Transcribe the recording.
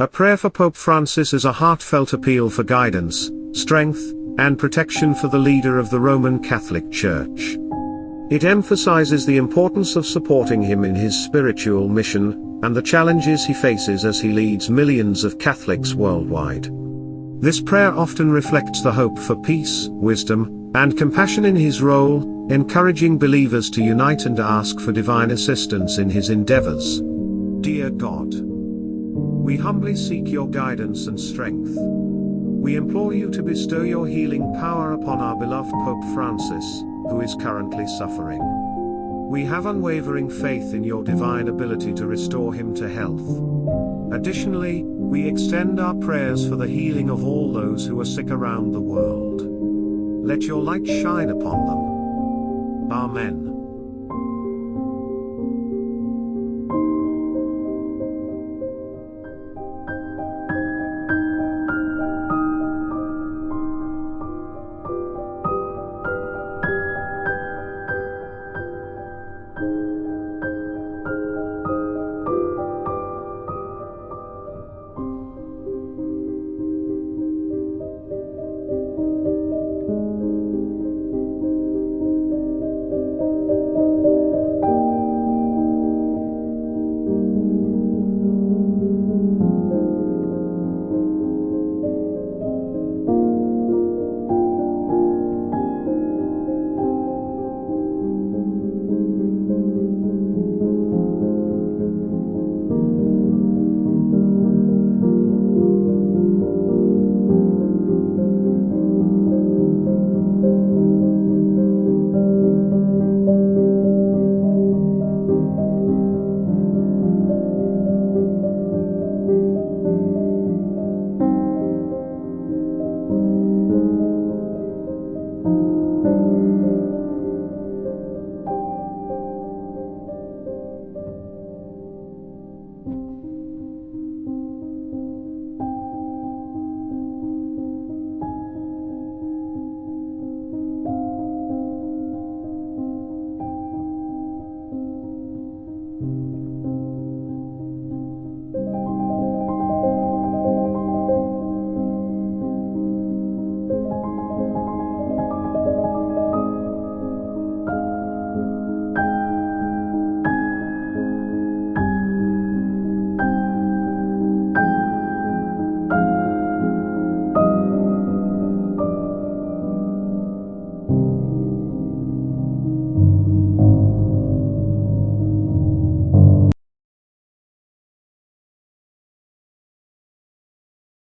A prayer for Pope Francis is a heartfelt appeal for guidance, strength, and protection for the leader of the Roman Catholic Church. It emphasizes the importance of supporting him in his spiritual mission, and the challenges he faces as he leads millions of Catholics worldwide. This prayer often reflects the hope for peace, wisdom, and compassion in his role, encouraging believers to unite and ask for divine assistance in his endeavors. Dear God, we humbly seek your guidance and strength. We implore you to bestow your healing power upon our beloved Pope Francis, who is currently suffering. We have unwavering faith in your divine ability to restore him to health. Additionally, we extend our prayers for the healing of all those who are sick around the world. Let your light shine upon them. Amen.